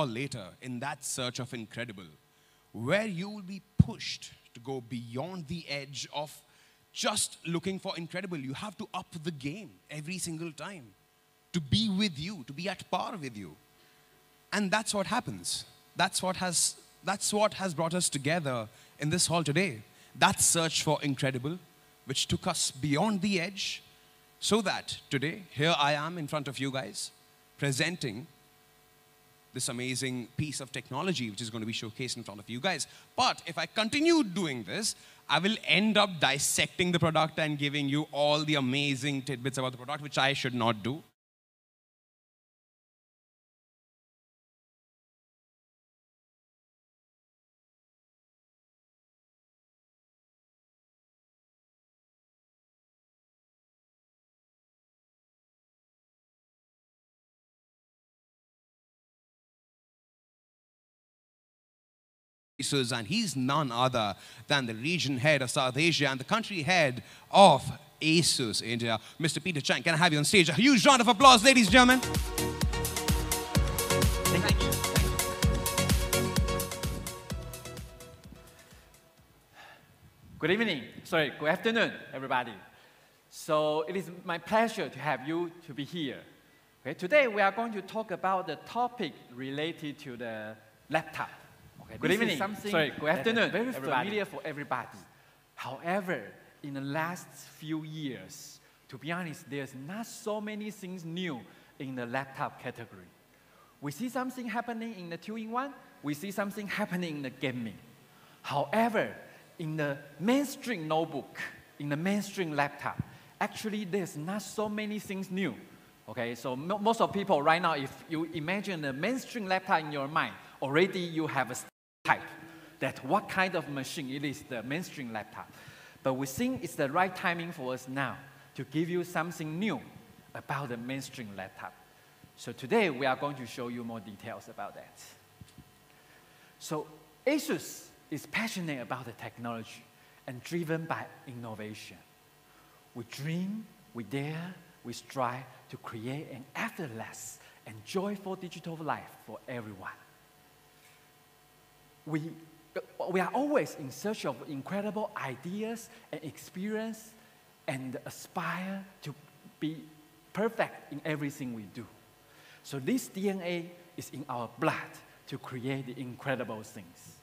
later in that search of incredible, where you will be pushed to go beyond the edge of just looking for incredible. You have to up the game every single time to be with you, to be at par with you. And that's what happens. That's what has brought us together in this hall today. That search for incredible, which took us beyond the edge, so that today, here I am in front of you guys, presenting this amazing piece of technology which is going to be showcased in front of you guys. But if I continue doing this, I will end up dissecting the product and giving you all the amazing tidbits about the product, which I should not do. And he's none other than the region head of South Asia and the country head of ASUS India, Mr. Peter Chang. Can I have you on stage? A huge round of applause, ladies and gentlemen. Thank you. Good evening. Sorry, good afternoon, everybody. So it is my pleasure to have you to be here. Okay, today we are going to talk about the topic related to the laptop. Okay, good evening. Sorry, good afternoon. Very familiar for everybody. However, in the last few years, to be honest, there's not so many things new in the laptop category. We see something happening in the two-in-one. We see something happening in the gaming. However, in the mainstream notebook, in the mainstream laptop, actually there's not so many things new. Okay, so most of people right now, if you imagine the mainstream laptop in your mind, already you have a type that what kind of machine it is, the mainstream laptop. But we think it's the right timing for us now to give you something new about the mainstream laptop. So today we are going to show you more details about that. So ASUS is passionate about the technology and driven by innovation. We dream, we dare, we strive to create an effortless and joyful digital life for everyone. We are always in search of incredible ideas and experience and aspire to be perfect in everything we do. So this DNA is in our blood to create the incredible things.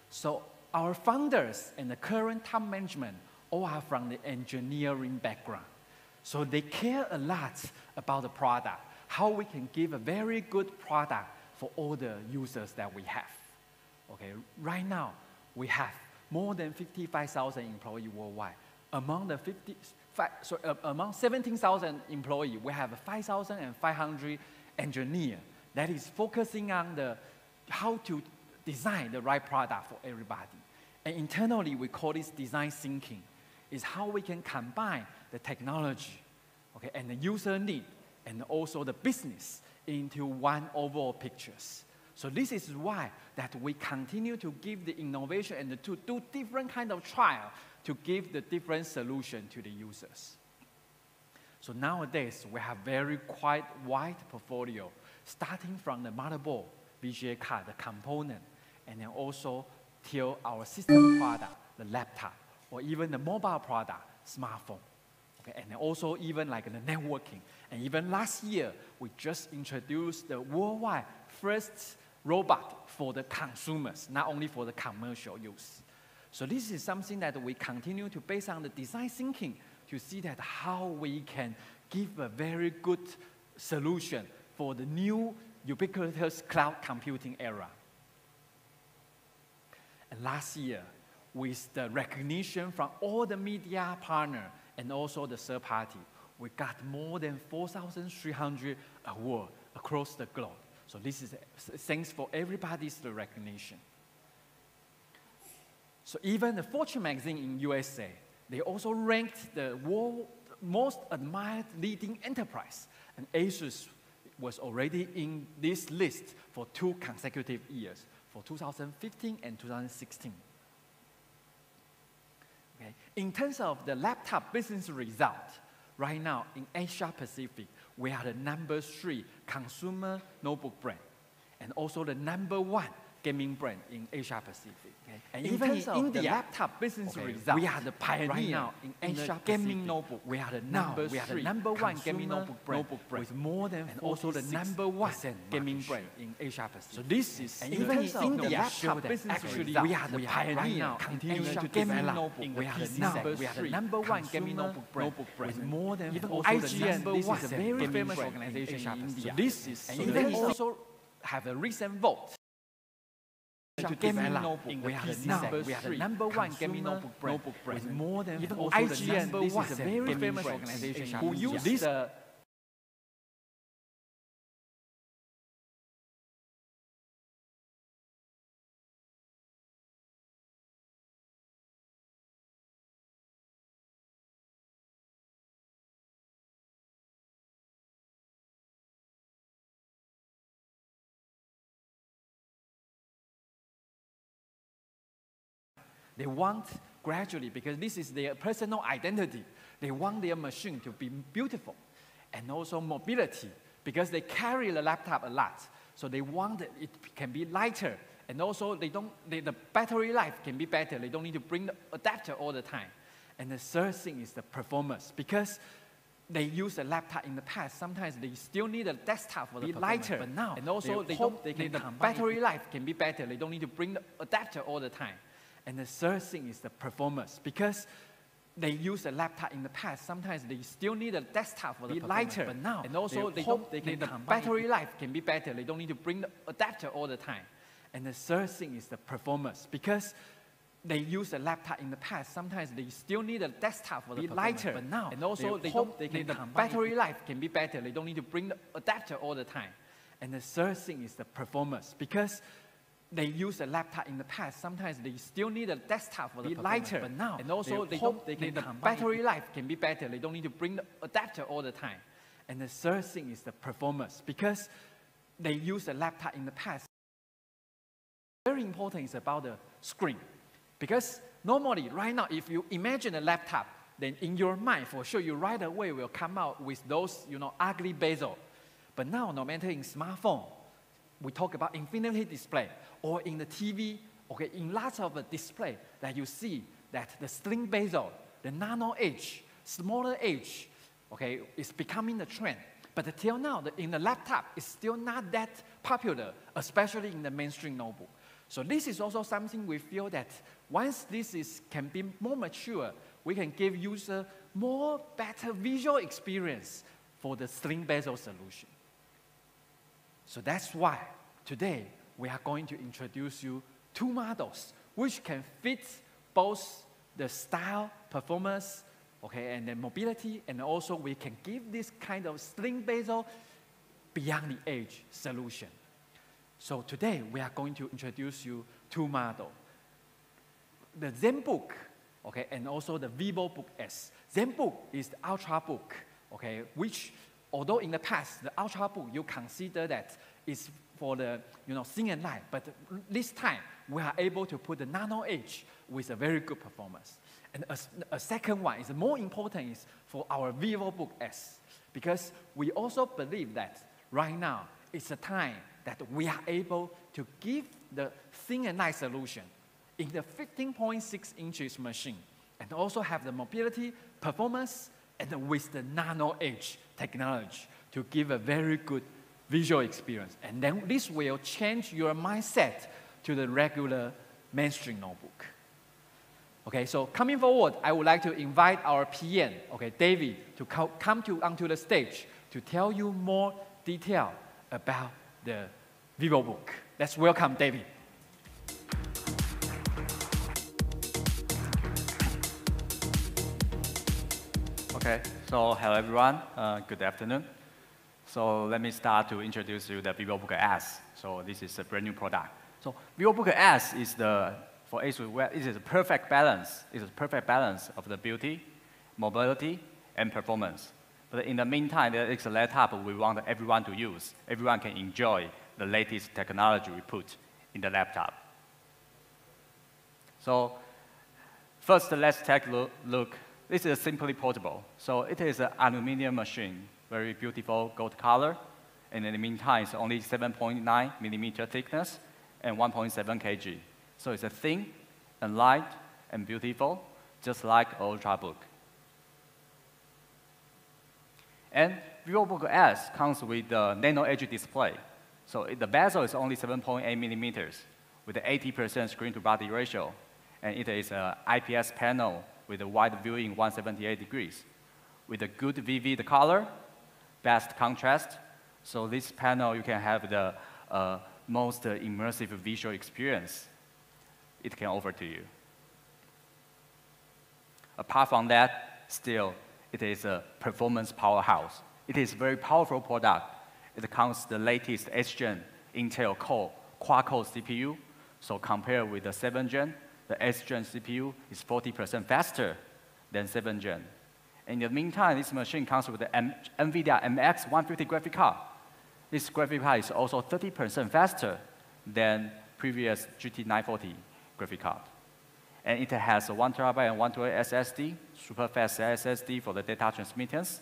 So our founders and the current top management all are from the engineering background. So they care a lot about the product, how we can give a very good product for all the users that we have. Okay, right now, we have more than 55,000 employees worldwide. Among the among 17,000 employees, we have 5,500 engineers that is focusing on how to design the right product for everybody. And internally, we call this design thinking. It's how we can combine the technology, okay, and the user need, and also the business into one overall pictures. So this is why that we continue to give the innovation and to do different kind of trial to give the different solution to the users. So nowadays, we have very quite wide portfolio, starting from the motherboard, VGA card, the component, and then also till our system product, the laptop, or even the mobile product, smartphone. Okay, and then also even like the networking. And even last year, we just introduced the worldwide first robot for the consumers, not only for the commercial use. So this is something that we continue to base on the design thinking to see that how we can give a very good solution for the new ubiquitous cloud computing era. And last year, with the recognition from all the media partners and also the third party, we got more than 4,300 awards across the globe. So this is thanks for everybody's recognition. So even the Fortune magazine in USA, they also ranked the world's most admired leading enterprise. And ASUS was already in this list for 2 consecutive years, for 2015 and 2016. Okay. In terms of the laptop business result, right now in Asia Pacific, we are the #3 consumer notebook brand. and also the #1 gaming brand in Asia Pacific. Okay. And In even terms in of India, the laptop business result, we are the pioneer right now in in Asia the gaming Pacific. notebook. We are the We are the #1 gaming consumer notebook brand with more than and also the 46% #1 gaming market brand share. in Asia Pacific. So this is And even even in in India, the show laptop that business actually result, we are the we are pioneer right now in continuing Asia to gaming develop notebook. in We the are the PC now segment. we are the #1 gaming notebook brand with more than even 40% also the IGN, this is a very gaming famous brand organization Asia in Pacific. India. So this is And so even they in also have a recent vote to gaming develop notebook in we the are the PC now segment. we are the #1 gaming consumer notebook brand with more than even 40% also the IGN, this is a very gaming famous brand organization who in use India. this They want gradually, because this is their personal identity, they want their machine to be beautiful. And also mobility, because they carry the laptop a lot. So they want that it can be lighter. And also the battery life can be better. They don't need to bring the adapter all the time. And the third thing is the performance, because they use a laptop in the past. Sometimes they still need a desktop for the lighter. But now, and also the battery life can be better. They don't need to bring the adapter all the time. And the third thing is the performance, because they use a laptop in the past. Sometimes they still need a desktop for the lighter. But now, and also the battery life can be better. They don't need to bring the adapter all the time. And the third thing is the performance, because they use a laptop in the past. Sometimes they still need a desktop for the lighter. But now, and also the battery life can be better. They don't need to bring the adapter all the time. And the third thing is the performance, because they use a laptop in the past. Sometimes they still need a desktop for the lighter. But now, and also the battery life can be better. They don't need to bring the adapter all the time. And the third thing is the performance, because they use a laptop in the past. Very important is about the screen, because normally right now, if you imagine a laptop, then in your mind, for sure, you right away will come out with those ugly bezel. But now, no matter in smartphone, we talk about infinity display, or in the TV, okay, in lots of display that you see that the slim bezel, the nano edge, smaller edge, okay, is becoming the trend. But until now, in the laptop, it's still not that popular, especially in the mainstream notebook. So this is also something we feel that once this can be more mature, we can give user more better visual experience for the slim bezel solution. So that's why today we are going to introduce you two models which can fit both the style, performance, okay, and the mobility, and also we can give this kind of slim bezel beyond the edge solution. So today we are going to introduce you two models. The Zenbook, okay, and also the Vivobook S. Zenbook is the Ultrabook, okay, which although in the past, the Ultrabook, you consider that is for the thin and light, but this time, we are able to put the nano edge with a very good performance. And a second one is more important is for our Vivobook S, because we also believe that right now, it's a time that we are able to give the thin and light solution in the 15.6 inches machine, and also have the mobility, performance, and with the nano edge technology to give a very good visual experience. And then this will change your mindset to the regular mainstream notebook. Okay, so coming forward, I would like to invite our PM, okay, David, to come onto the stage to tell you more detail about the Vivobook. Let's welcome David. Okay, so hello everyone, good afternoon. So let me start to introduce you the Vivobook S. So this is a brand new product. So Vivobook S is for ASUS, it is a perfect balance. It is a perfect balance of the beauty, mobility, and performance. But in the meantime, there is a laptop we want everyone to use. Everyone can enjoy the latest technology we put in the laptop. So first, let's take a look. This is simply portable. So it is an aluminum machine, very beautiful gold color, And in the meantime, it's only 7.9 millimeter thickness and 1.7 kg. So it's a thin and light and beautiful, just like Ultrabook. And Vivobook S comes with the nano edge display. So the bezel is only 7.8 millimeters with an 80% screen-to-body ratio. And it is an IPS panel with a wide viewing 178 degrees. With a good vivid color, best contrast. So this panel, you can have the most immersive visual experience it can offer to you. Apart from that, still, it is a performance powerhouse. It is a very powerful product. It comes with the latest 8th Gen Intel Core quad-core CPU. So compared with the 7th Gen, the 8th Gen CPU is 40% faster than 7th Gen. In the meantime, this machine comes with the NVIDIA MX150 graphic card. This graphic card is also 30% faster than previous GT940 graphic card. And it has a 1 terabyte and 128 SSD, super fast SSD for the data transmittance.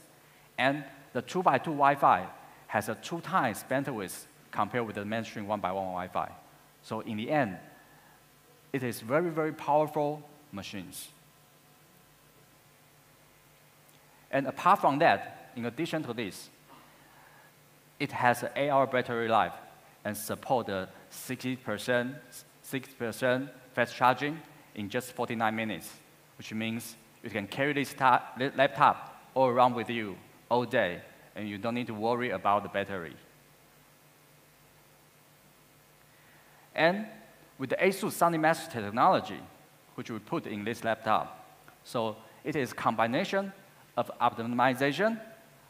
And the 2x2 Wi-Fi has a 2 times bandwidth compared with the mainstream 1x1 Wi-Fi. So in the end, it is very, very powerful machines. And apart from that, in addition to this, it has an 8-hour battery life and support the 60% fast charging in just 49 minutes, which means you can carry this laptop all around with you all day, and you don't need to worry about the battery. And with the ASUS SunnyMax technology, which we put in this laptop, so it is a combination of optimization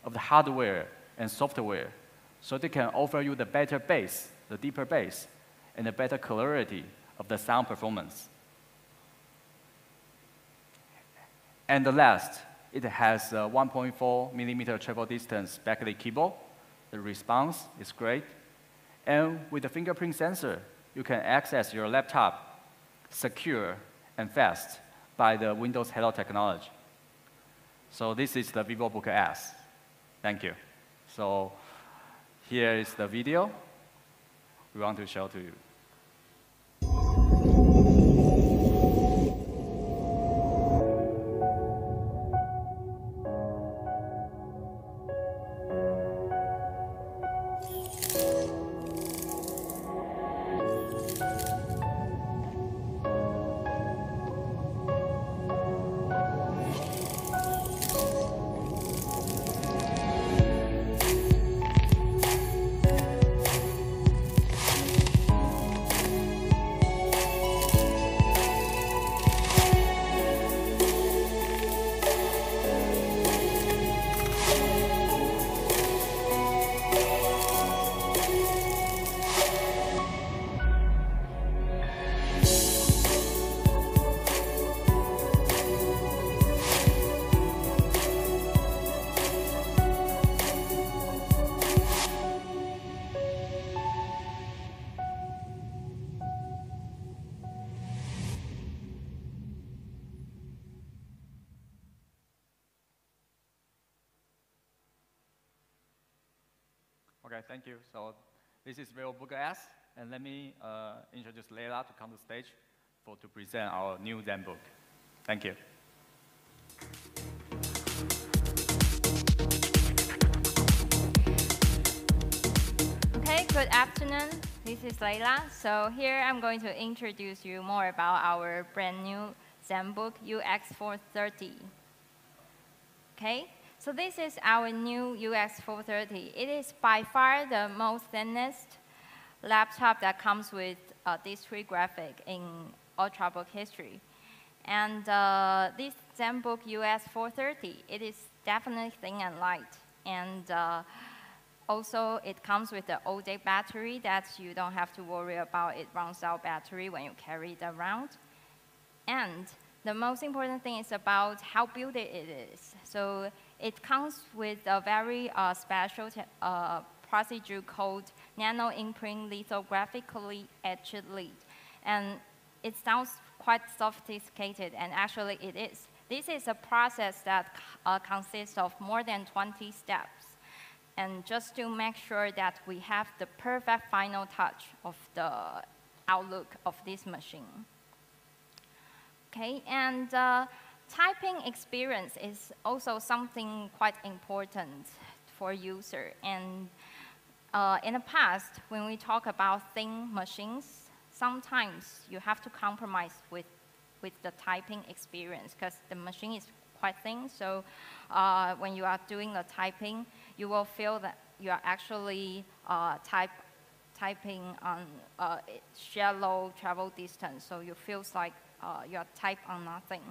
of the hardware and software, so they can offer you the better bass, the deeper bass, and the better clarity of the sound performance. And the last, it has a 1.4 millimeter travel distance backlit keyboard. The response is great. And with the fingerprint sensor, you can access your laptop secure and fast by the Windows Hello technology. So this is the Vivobook S. Thank you. So here is the video we want to show to you. Okay, thank you. So this is Vivobook S, and let me introduce Leila to come to the stage to present our new Zenbook. Thank you. Okay, good afternoon. This is Leila. So here I'm going to introduce you more about our brand new Zenbook UX430. Okay. So this is our new UX430. It is by far the most thinnest laptop that comes with a discrete graphic in Ultrabook history. And this Zenbook UX430, it is definitely thin and light. And also, it comes with the all-day battery that you don't have to worry about it runs out battery when you carry it around. And the most important thing is about how built it is. So it comes with a very special procedure called nano imprint lithographically etched lead. And it sounds quite sophisticated, and actually it is. This is a process that consists of more than 20 steps. and just to make sure that we have the perfect final touch of the outlook of this machine. Okay, and typing experience is also something quite important for user. And in the past, when we talk about thin machines, sometimes you have to compromise with the typing experience because the machine is quite thin. So when you are doing the typing, you will feel that you are actually typing on shallow travel distance. So you feel like you are type on nothing.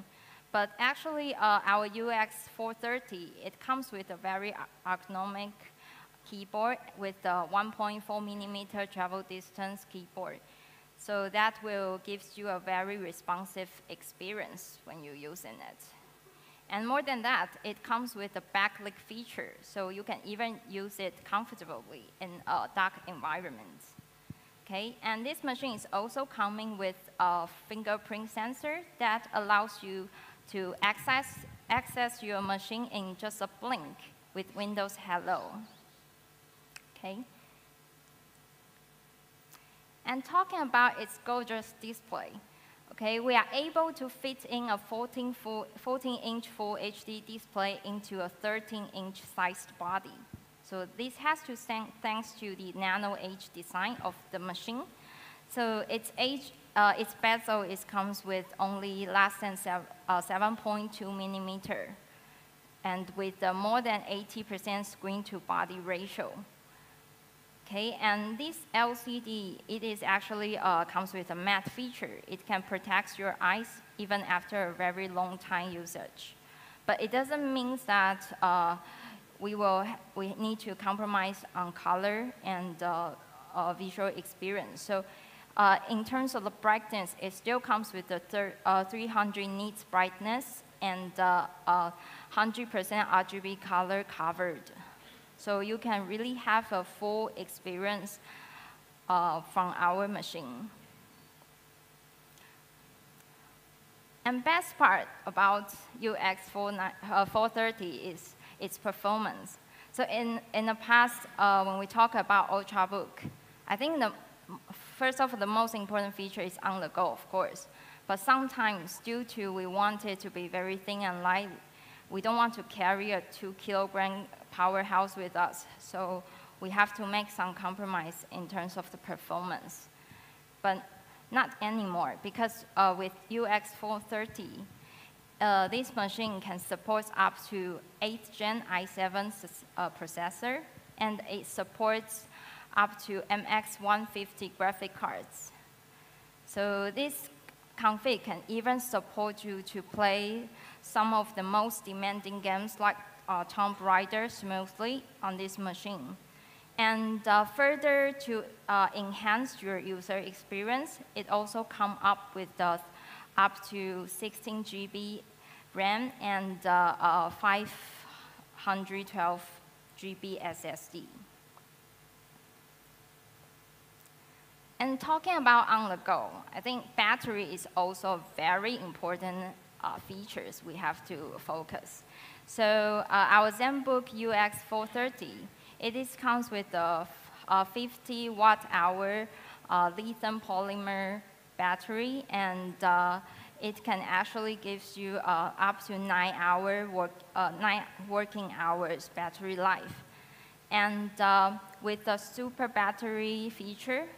But actually, our UX430, it comes with a very ergonomic keyboard with a 1.4 millimeter travel distance keyboard. So that will give you a very responsive experience when you're using it. And more than that, it comes with a backlit feature, so you can even use it comfortably in a dark environment. Okay, and this machine is also coming with a fingerprint sensor that allows you to access your machine in just a blink with Windows Hello. Okay. And talking about its gorgeous display, okay, we are able to fit in a 14-inch Full HD display into a 13-inch sized body. So this has to thanks to the nano edge design of the machine. So its bezel comes with only less than 7.2 millimeter, and with more than 80% screen to body ratio. Okay, and this LCD, it is actually comes with a matte feature. It can protect your eyes even after a very long time usage. But it doesn't mean that we need to compromise on color and visual experience. So in terms of the brightness, it still comes with the 300 nits brightness and 100% RGB color covered. So you can really have a full experience from our machine. And best part about UX430 is its performance. So in the past, when we talk about Ultrabook, I think first of all, the most important feature is on the go, of course. But sometimes, due to we want it to be very thin and light, we don't want to carry a 2-kilogram powerhouse with us. So we have to make some compromise in terms of the performance. But not anymore, because with UX430, this machine can support up to 8th Gen i7 processor, and it supports up to MX150 graphic cards. So this config can even support you to play some of the most demanding games like Tomb Raider smoothly on this machine. And further to enhance your user experience, it also comes up with up to 16 GB RAM and 512 GB SSD. And talking about on the go, I think battery is also very important features we have to focus. So our Zenbook UX430, it comes with a 50 watt-hour lithium polymer battery, and it can actually give you up to 9 working hours battery life. And with the super battery feature,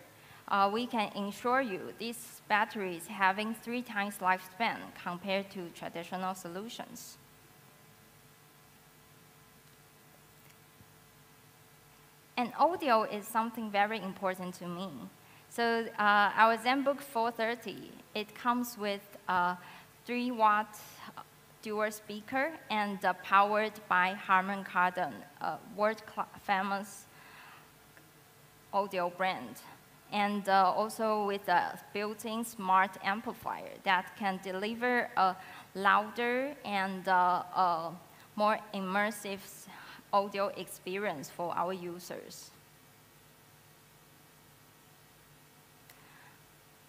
we can ensure you this battery is having 3 times lifespan compared to traditional solutions. And audio is something very important to me. So our Zenbook 430, it comes with a 3-watt dual speaker and powered by Harman Kardon, a world-famous audio brand. And also with a built-in smart amplifier that can deliver a louder and more immersive audio experience for our users.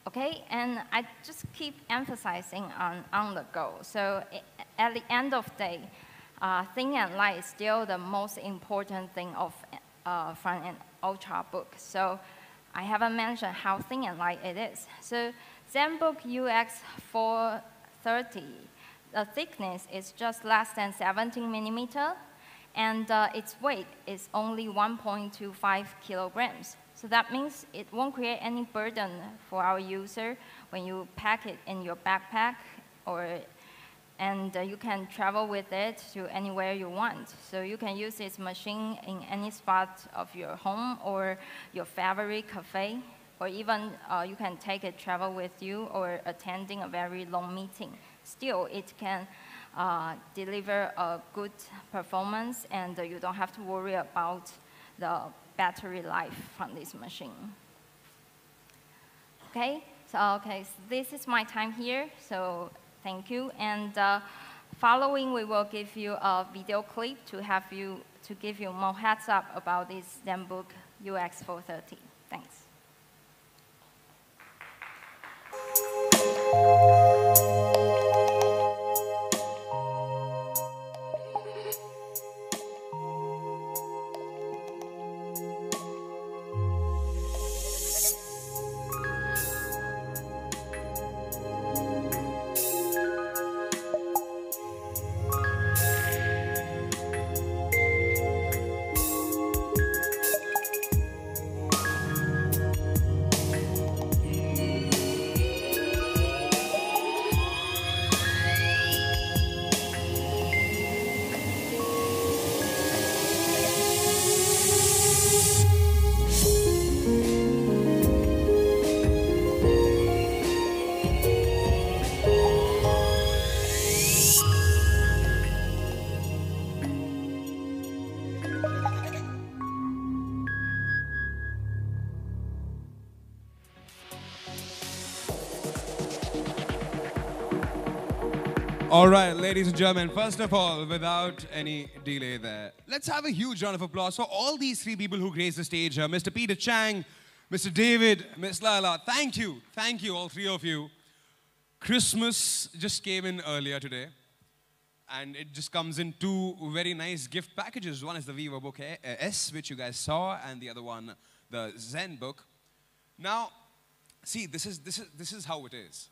Okay, and I just keep emphasizing on the go. So at the end of the day, thin and light is still the most important thing of from an ultrabook. So I haven't mentioned how thin and light it is. So Zenbook UX430, the thickness is just less than 17 millimeter, and its weight is only 1.25 kilograms. So that means it won't create any burden for our user when you pack it in your backpack, and you can travel with it to anywhere you want. So you can use this machine in any spot of your home or your favorite cafe, or even you can take it travel with you or attending a very long meeting. Still, it can deliver a good performance, and you don't have to worry about the battery life from this machine. Okay, so this is my time here, so thank you. And following, we will give you a video clip to give you more heads up about this Zenbook UX430. Thanks. All right, ladies and gentlemen, first of all, without any delay there, let's have a huge round of applause for all these three people who graced the stage here. Mr. Peter Chang, Mr. David, Miss Lala. Thank you, all three of you. Christmas just came in earlier today, and it just comes in two very nice gift packages. One is the Vivobook S, which you guys saw, and the other one, the Zenbook. Now, see, this is how it is.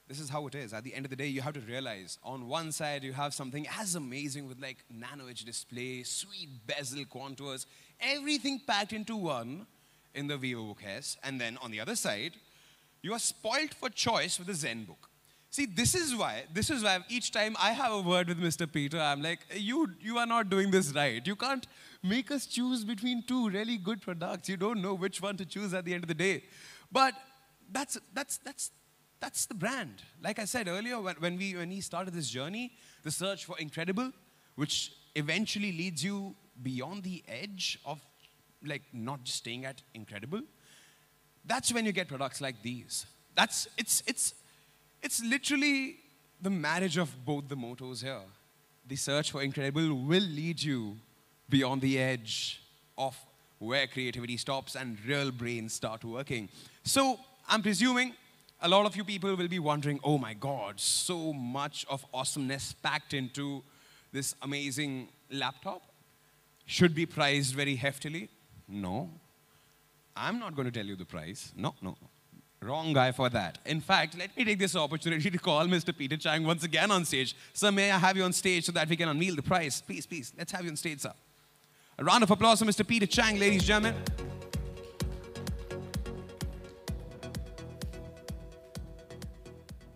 This is how it is. At the end of the day, you have to realize, on one side, you have something as amazing with like nano-edge display, sweet bezel contours, everything packed into one in the Vivobook S. And then on the other side, you are spoilt for choice with the Zenbook. See, this is why each time I have a word with Mr. Peter, I'm like, you are not doing this right. You can't make us choose between two really good products. You don't know which one to choose at the end of the day. But that's the brand. Like I said earlier, when we started this journey, the search for incredible, which eventually leads you beyond the edge of like not just staying at incredible, that's when you get products like these. It's literally the marriage of both the mottos here. The search for incredible will lead you beyond the edge of where creativity stops and real brains start working. So I'm presuming a lot of you people will be wondering, oh my God, so much of awesomeness packed into this amazing laptop. Should be priced very heftily? No. I'm not going to tell you the price. No. Wrong guy for that. In fact, let me take this opportunity to call Mr. Peter Chang once again on stage. Sir, may I have you on stage so that we can unveil the price? Please, let's have you on stage, sir. A round of applause for Mr. Peter Chang, ladies and gentlemen.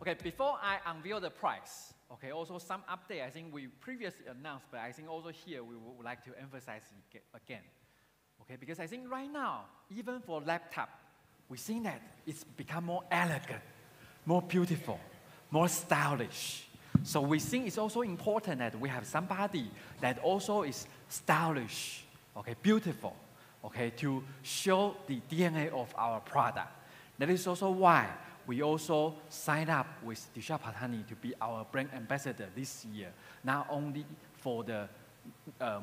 Okay, before I unveil the price, okay, also some update I think we previously announced, but I think also here we would like to emphasize it again. Okay, because I think right now, even for laptop, we think that it's become more elegant, more beautiful, more stylish. So we think it's also important that we have somebody that also is stylish, okay, beautiful, okay, to show the DNA of our product. That is also why we also signed up with Disha Patani to be our brand ambassador this year, not only for the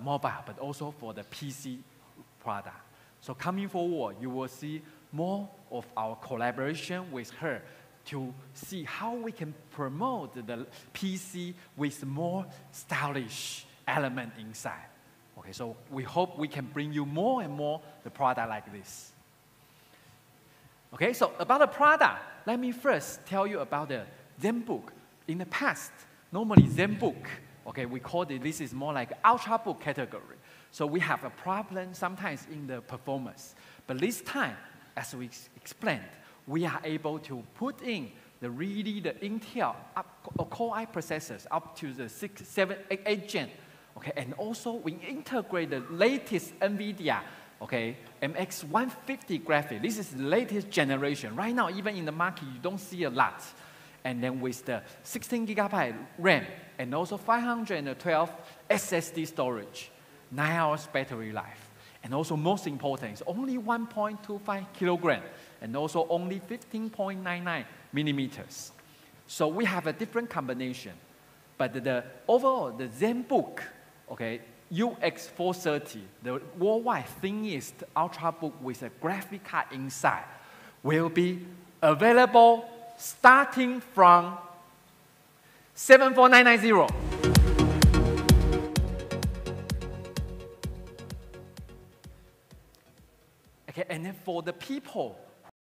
mobile, but also for the PC product. So coming forward, you will see more of our collaboration with her to see how we can promote the PC with more stylish element inside. Okay, so we hope we can bring you more and more the product like this. Okay, so about the product, let me first tell you about the Zenbook. In the past, normally Zenbook, okay, we call it, this is more like ultrabook category. So we have a problem sometimes in the performance. But this time, as we explained, we are able to put in the Intel Core i processors up to the 6, 7, 8 gen. Okay, and also we integrate the latest NVIDIA, okay, MX150 graphic. This is the latest generation. Right now, even in the market, you don't see a lot. And then with the 16 gigabyte RAM and also 512 SSD storage, 9 hours battery life. And also most important, it's only 1.25 kilogram and also only 15.99 millimeters. So we have a different combination. But the overall, the Zenbook, okay, UX430, the worldwide thinnest ultrabook with a graphic card inside, will be available starting from 74990. Okay, and then for the people